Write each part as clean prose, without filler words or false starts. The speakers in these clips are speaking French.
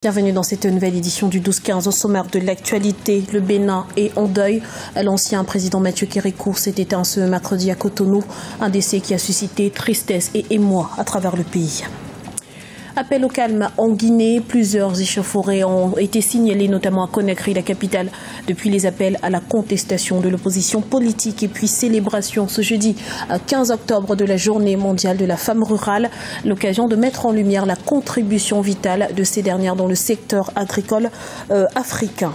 Bienvenue dans cette nouvelle édition du 12-15. Au sommaire de l'actualité, le Bénin est en deuil. L'ancien président Mathieu Kérékou s'est éteint ce mercredi à Cotonou, un décès qui a suscité tristesse et émoi à travers le pays. Appel au calme en Guinée, plusieurs échauffourées ont été signalés, notamment à Conakry, la capitale, depuis les appels à la contestation de l'opposition politique et puis célébration ce jeudi 15 octobre de la journée mondiale de la femme rurale, l'occasion de mettre en lumière la contribution vitale de ces dernières dans le secteur agricole africain.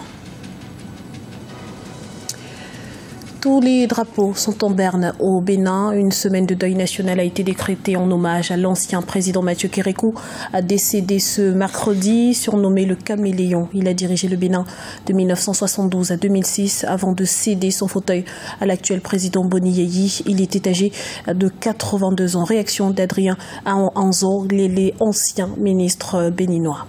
Tous les drapeaux sont en berne au Bénin. Une semaine de deuil national a été décrétée en hommage à l'ancien président Mathieu Kérékou, décédé ce mercredi, surnommé le Caméléon. Il a dirigé le Bénin de 1972 à 2006 avant de céder son fauteuil à l'actuel président Boni Yayi. Il était âgé de 82 ans. Réaction d'Adrien Anzo, l'ancien ministre béninois.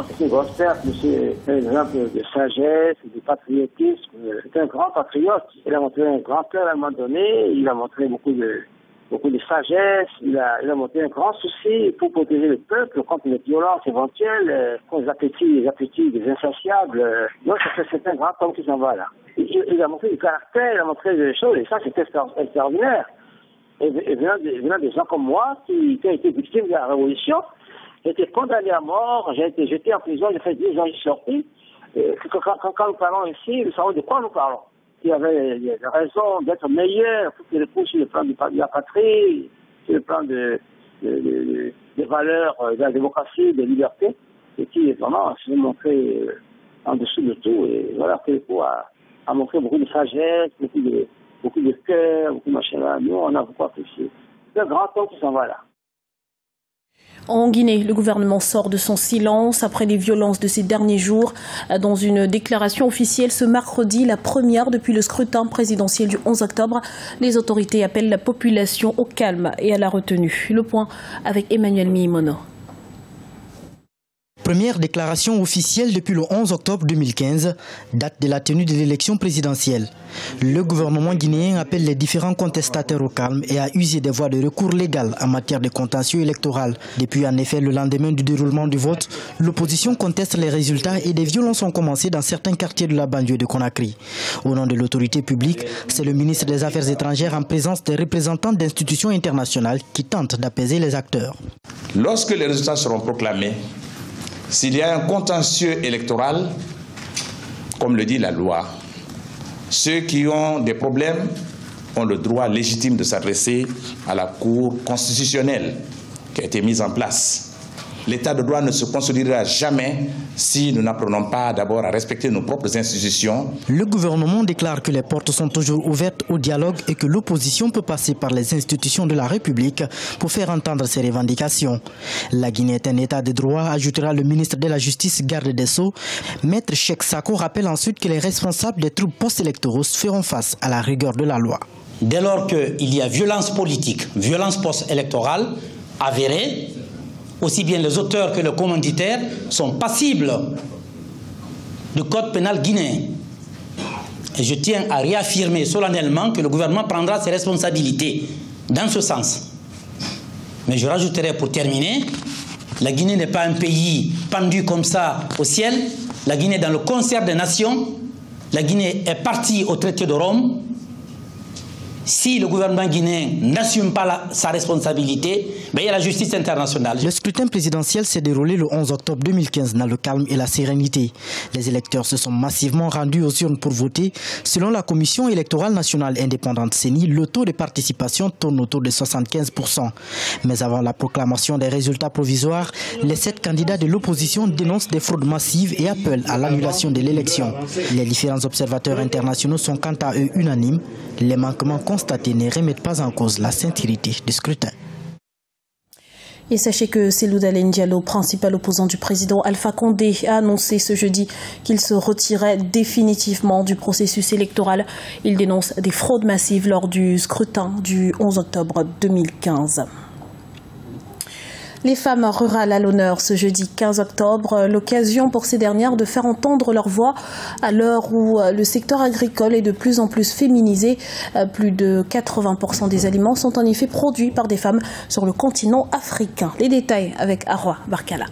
C'est une grosse perte, c'est un exemple de sagesse, de patriotisme. C'est un grand patriote. Il a montré un grand cœur à un moment donné, il a montré beaucoup de sagesse, il a montré un grand souci pour protéger le peuple contre les violences éventuelles, contre les appétits des insatiables. Donc c'est un grand homme qui s'en va là. Il a montré du caractère, il a montré des choses, et ça c'est extraordinaire. Et venant des gens comme moi, qui ont été victimes de la révolution, j'ai été condamné à mort, j'ai été jeté en prison, j'ai fait 10 ans, je suis sorti. Quand nous parlons ici, nous savons de quoi nous parlons. Il y avait raison d'être meilleur sur le plan de la patrie, sur le plan des valeurs de la démocratie, des libertés, et qui vraiment s'est montré en dessous de tout. Et voilà, Kérékou a montré beaucoup de sagesse, beaucoup de cœur, beaucoup de machin là. Nous, on a beaucoup apprécié. C'est un grand homme qui s'en va là. En Guinée, le gouvernement sort de son silence après les violences de ces derniers jours. Dans une déclaration officielle ce mercredi, la première depuis le scrutin présidentiel du 11 octobre, les autorités appellent la population au calme et à la retenue. Le point avec Emmanuel Miimono. Première déclaration officielle depuis le 11 octobre 2015, date de la tenue de l'élection présidentielle. Le gouvernement guinéen appelle les différents contestataires au calme et a usé des voies de recours légales en matière de contentieux électoral. Depuis en effet le lendemain du déroulement du vote, l'opposition conteste les résultats et des violences ont commencé dans certains quartiers de la banlieue de Conakry. Au nom de l'autorité publique, c'est le ministre des Affaires étrangères en présence des représentants d'institutions internationales qui tentent d'apaiser les acteurs. Lorsque les résultats seront proclamés, s'il y a un contentieux électoral, comme le dit la loi, ceux qui ont des problèmes ont le droit légitime de s'adresser à la Cour constitutionnelle qui a été mise en place. L'état de droit ne se consolidera jamais si nous n'apprenons pas d'abord à respecter nos propres institutions. Le gouvernement déclare que les portes sont toujours ouvertes au dialogue et que l'opposition peut passer par les institutions de la République pour faire entendre ses revendications. La Guinée est un état de droit, ajoutera le ministre de la Justice, garde des Sceaux. Maître Cheikh Sako rappelle ensuite que les responsables des troubles post-électoraux feront face à la rigueur de la loi. Dès lors qu'il y a violence politique, violence post-électorale avérée, aussi bien les auteurs que les commanditaires sont passibles du code pénal guinéen. Et je tiens à réaffirmer solennellement que le gouvernement prendra ses responsabilités dans ce sens. Mais je rajouterai pour terminer, la Guinée n'est pas un pays pendu comme ça au ciel. La Guinée est dans le concert des nations. La Guinée est partie au traité de Rome. Si le gouvernement guinéen n'assume pas sa responsabilité, il y a la justice internationale. Le scrutin présidentiel s'est déroulé le 11 octobre 2015 dans le calme et la sérénité. Les électeurs se sont massivement rendus aux urnes pour voter. Selon la Commission électorale nationale indépendante CENI, le taux de participation tourne autour de 75%. Mais avant la proclamation des résultats provisoires, les 7 candidats de l'opposition dénoncent des fraudes massives et appellent à l'annulation de l'élection. Les différents observateurs internationaux sont quant à eux unanimes. Les manquements constatés ne remettent pas en cause la sincérité du scrutin. Et sachez que Cellou Dalein Diallo, principal opposant du président Alpha Condé, a annoncé ce jeudi qu'il se retirait définitivement du processus électoral. Il dénonce des fraudes massives lors du scrutin du 11 octobre 2015. Les femmes rurales à l'honneur ce jeudi 15 octobre, l'occasion pour ces dernières de faire entendre leur voix à l'heure où le secteur agricole est de plus en plus féminisé. Plus de 80% des aliments sont en effet produits par des femmes sur le continent africain. Les détails avec Arwa Barkala.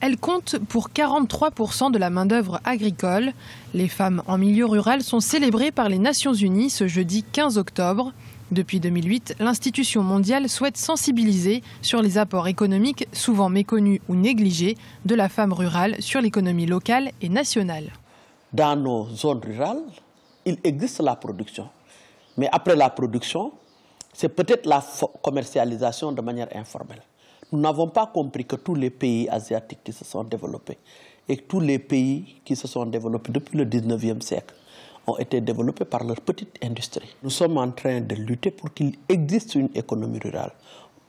Elles comptent pour 43% de la main-d'œuvre agricole. Les femmes en milieu rural sont célébrées par les Nations Unies ce jeudi 15 octobre. Depuis 2008, l'institution mondiale souhaite sensibiliser sur les apports économiques, souvent méconnus ou négligés, de la femme rurale sur l'économie locale et nationale. Dans nos zones rurales, il existe la production. Mais après la production, c'est peut-être la commercialisation de manière informelle. Nous n'avons pas compris que tous les pays asiatiques qui se sont développés et tous les pays qui se sont développés depuis le 19e siècle ont été développés par leur petite industrie. Nous sommes en train de lutter pour qu'il existe une économie rurale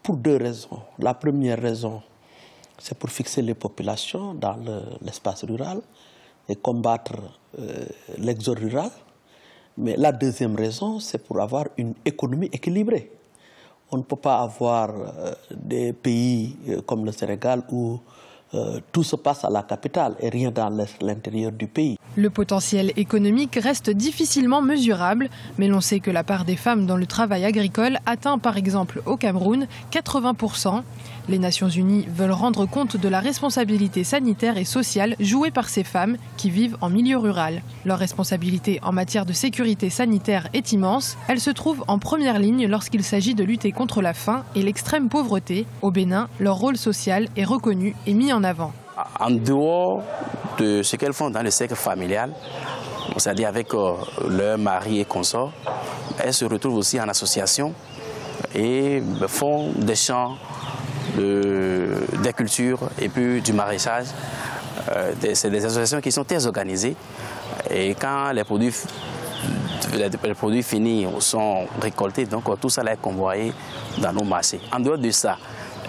pour deux raisons. La première raison, c'est pour fixer les populations dans l'espace rural et combattre l'exode rural. Mais la deuxième raison, c'est pour avoir une économie équilibrée. On ne peut pas avoir des pays comme le Sénégal où tout se passe à la capitale et rien dans l'intérieur du pays. Le potentiel économique reste difficilement mesurable, mais l'on sait que la part des femmes dans le travail agricole atteint par exemple au Cameroun 80%. Les Nations Unies veulent rendre compte de la responsabilité sanitaire et sociale jouée par ces femmes qui vivent en milieu rural. Leur responsabilité en matière de sécurité sanitaire est immense. Elles se trouvent en première ligne lorsqu'il s'agit de lutter contre la faim et l'extrême pauvreté. Au Bénin, leur rôle social est reconnu et mis en avant. En dehors de ce qu'elles font dans le cercle familial, c'est-à-dire avec leur mari et consorts, elles se retrouvent aussi en association et font des champs, des cultures et puis du maraîchage. C'est des associations qui sont très organisées et quand les produits finis sont récoltés, donc tout ça est convoyé dans nos marchés. En dehors de ça,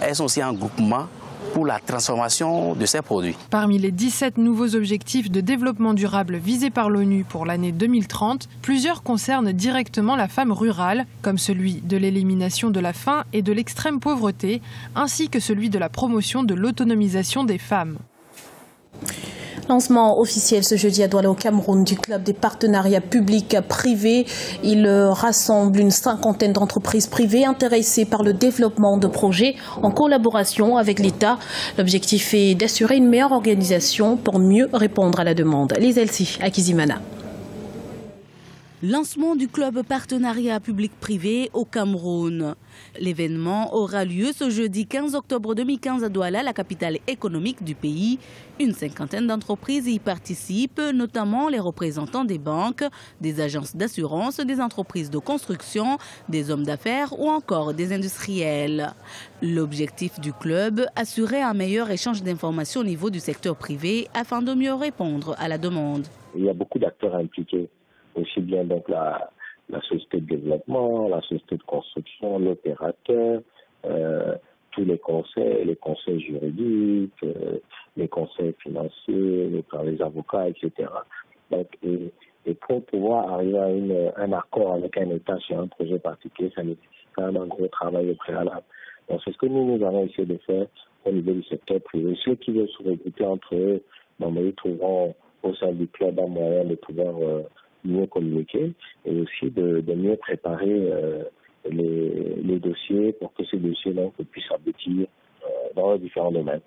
elles sont aussi en groupement pour la transformation de ces produits. Parmi les 17 nouveaux objectifs de développement durable visés par l'ONU pour l'année 2030, plusieurs concernent directement la femme rurale, comme celui de l'élimination de la faim et de l'extrême pauvreté, ainsi que celui de la promotion de l'autonomisation des femmes. Lancement officiel ce jeudi à Douala au Cameroun du club des partenariats publics-privés. Il rassemble une cinquantaine d'entreprises privées intéressées par le développement de projets en collaboration avec l'État. L'objectif est d'assurer une meilleure organisation pour mieux répondre à la demande. Les Elsie à Kizimana. Lancement du club partenariat public-privé au Cameroun. L'événement aura lieu ce jeudi 15 octobre 2015 à Douala, la capitale économique du pays. Une cinquantaine d'entreprises y participent, notamment les représentants des banques, des agences d'assurance, des entreprises de construction, des hommes d'affaires ou encore des industriels. L'objectif du club, assurer un meilleur échange d'informations au niveau du secteur privé afin de mieux répondre à la demande. Il y a beaucoup d'acteurs impliqués. Aussi bien donc la société de développement, la société de construction, l'opérateur, tous les conseils juridiques, les conseils financiers, les avocats, etc. Donc, et pour pouvoir arriver à un accord avec un État sur un projet particulier, ça nécessite quand même un gros travail au préalable. Donc c'est ce que nous allons essayer de faire au niveau du secteur privé. Ceux qui veulent se regrouper entre eux, ils trouveront au sein du club un moyen de pouvoir mieux communiquer et aussi de mieux préparer les dossiers pour que ces dossiers puissent aboutir dans les différents domaines.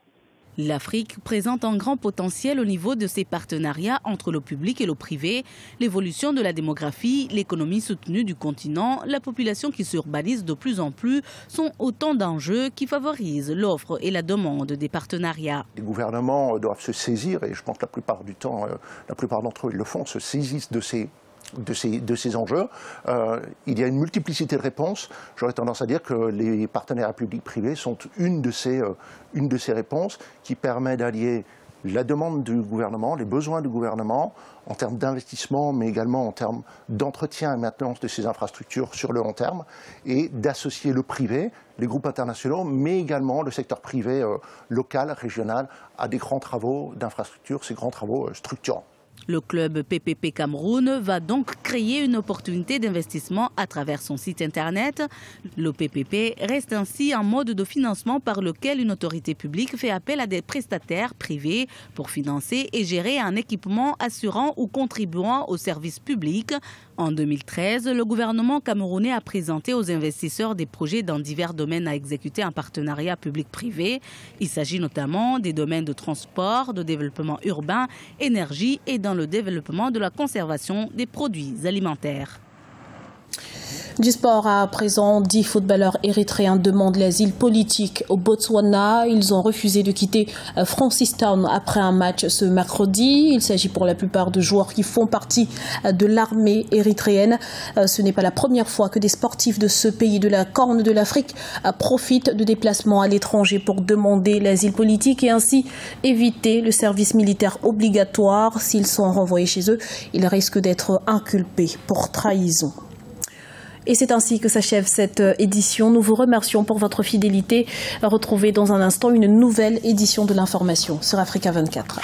L'Afrique présente un grand potentiel au niveau de ses partenariats entre le public et le privé, l'évolution de la démographie, l'économie soutenue du continent, la population qui s'urbanise de plus en plus sont autant d'enjeux qui favorisent l'offre et la demande des partenariats. Les gouvernements doivent se saisir, et je pense que la plupart du temps, la plupart d'entre eux le font, se saisissent de ces enjeux. Il y a une multiplicité de réponses. J'aurais tendance à dire que les partenariats publics-privés sont une de ces réponses qui permet d'allier la demande du gouvernement, les besoins du gouvernement en termes d'investissement, mais également en termes d'entretien et maintenance de ces infrastructures sur le long terme, et d'associer le privé, les groupes internationaux, mais également le secteur privé local, régional, à des grands travaux d'infrastructures, ces grands travaux structurants. Le club PPP Cameroun va donc créer une opportunité d'investissement à travers son site internet. Le PPP reste ainsi un mode de financement par lequel une autorité publique fait appel à des prestataires privés pour financer et gérer un équipement assurant ou contribuant au service public. En 2013, le gouvernement camerounais a présenté aux investisseurs des projets dans divers domaines à exécuter en partenariat public-privé. Il s'agit notamment des domaines de transport, de développement urbain, énergie et dans le développement de la conservation des produits alimentaires. Du sport à présent, 10 footballeurs érythréens demandent l'asile politique au Botswana. Ils ont refusé de quitter Francistown après un match ce mercredi. Il s'agit pour la plupart de joueurs qui font partie de l'armée érythréenne. Ce n'est pas la première fois que des sportifs de ce pays de la Corne de l'Afrique profitent de déplacements à l'étranger pour demander l'asile politique et ainsi éviter le service militaire obligatoire. S'ils sont renvoyés chez eux, ils risquent d'être inculpés pour trahison. Et c'est ainsi que s'achève cette édition. Nous vous remercions pour votre fidélité. Retrouvez dans un instant une nouvelle édition de l'information sur Africa 24.